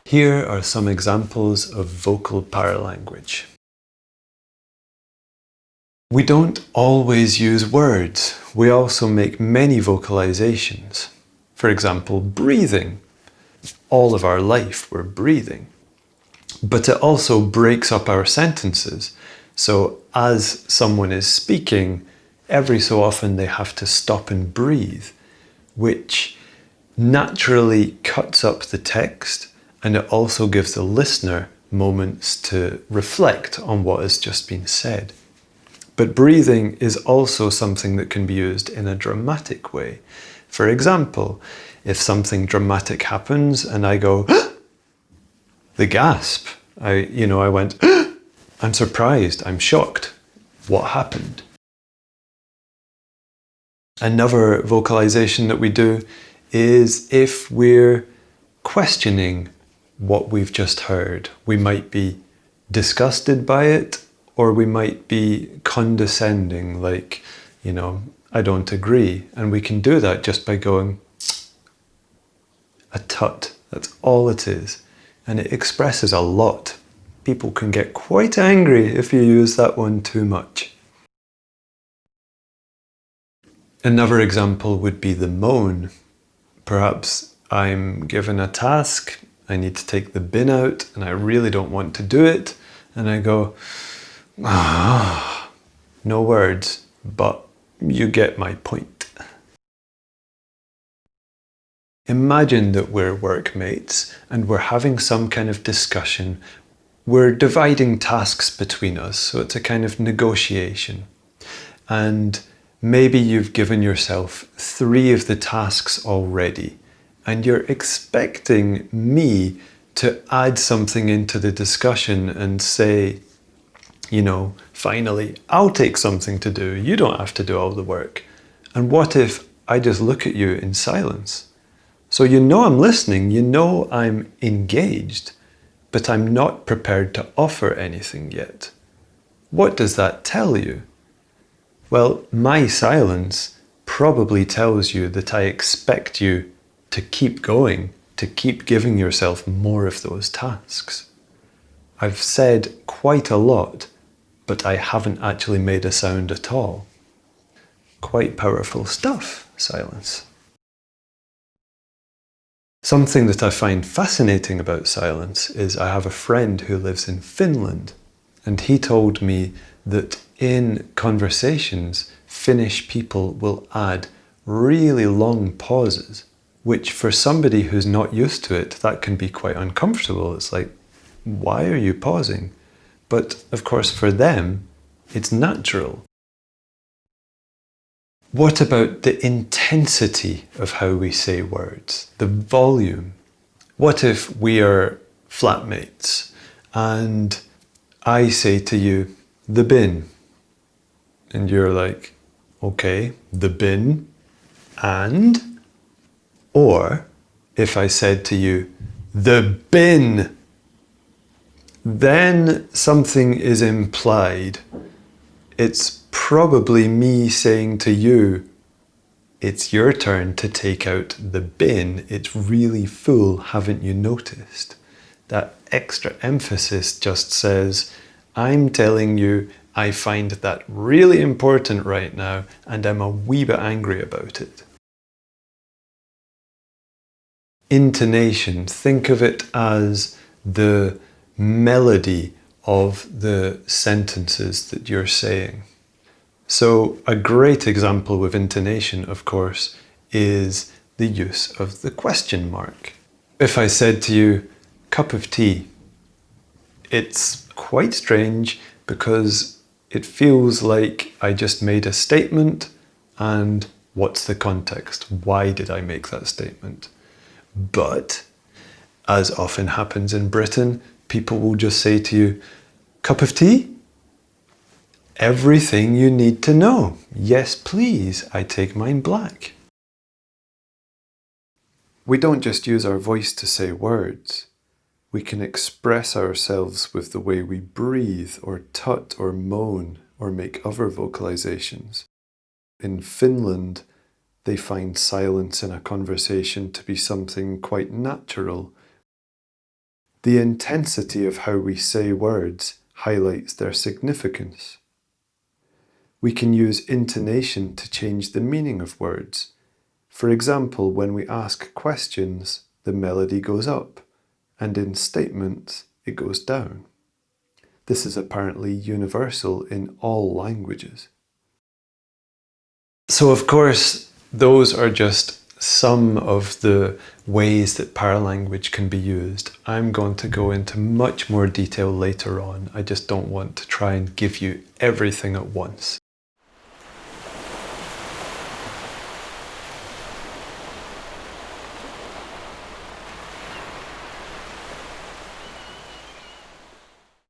Here are some examples of vocal paralanguage. We don't always use words. We also make many vocalizations. For example, breathing. All of our life we're breathing. But it also breaks up our sentences. So as someone is speaking, every so often they have to stop and breathe, which naturally cuts up the text, and it also gives the listener moments to reflect on what has just been said. But breathing is also something that can be used in a dramatic way. For example, if something dramatic happens and I go, the gasp, I went, I'm surprised, I'm shocked. What happened? Another vocalization that we do is if we're questioning what we've just heard. We might be disgusted by it, or we might be condescending, like, I don't agree. And we can do that just by going, a tut. That's all it is. And it expresses a lot. People can get quite angry if you use that one too much. Another example would be the moan. Perhaps I'm given a task, I need to take the bin out, and I really don't want to do it. And I go, no words, but you get my point. Imagine that we're workmates and we're having some kind of discussion. We're dividing tasks between us, so it's a kind of negotiation. And maybe you've given yourself 3 of the tasks already, and you're expecting me to add something into the discussion and say, finally, I'll take something to do. You don't have to do all the work. And what if I just look at you in silence? So I'm listening, I'm engaged, but I'm not prepared to offer anything yet. What does that tell you? Well, my silence probably tells you that I expect you to keep going, to keep giving yourself more of those tasks. I've said quite a lot, but I haven't actually made a sound at all. Quite powerful stuff, silence. Something that I find fascinating about silence is I have a friend who lives in Finland, and he told me that in conversations, Finnish people will add really long pauses, which for somebody who's not used to it, that can be quite uncomfortable. It's like, why are you pausing? But of course for them, it's natural. What about the intensity of how we say words, the volume? What if we are flatmates and I say to you, the bin, and you're like, okay, the bin, and? Or if I said to you, the bin, then something is implied. It's probably me saying to you, it's your turn to take out the bin. It's really full, haven't you noticed? That extra emphasis just says, I'm telling you, I find that really important right now, and I'm a wee bit angry about it. Intonation, think of it as the melody of the sentences that you're saying. So a great example with intonation, of course, is the use of the question mark. If I said to you, cup of tea, it's quite strange because it feels like I just made a statement, and what's the context? Why did I make that statement? But, as often happens in Britain, people will just say to you, cup of tea? Everything you need to know. Yes, please, I take mine black. We don't just use our voice to say words. We can express ourselves with the way we breathe, or tut, or moan, or make other vocalizations. In Finland, they find silence in a conversation to be something quite natural. The intensity of how we say words highlights their significance. We can use intonation to change the meaning of words. For example, when we ask questions, the melody goes up, and in statements, it goes down. This is apparently universal in all languages. So, of course, those are just some of the ways that paralanguage can be used. I'm going to go into much more detail later on. I just don't want to try and give you everything at once.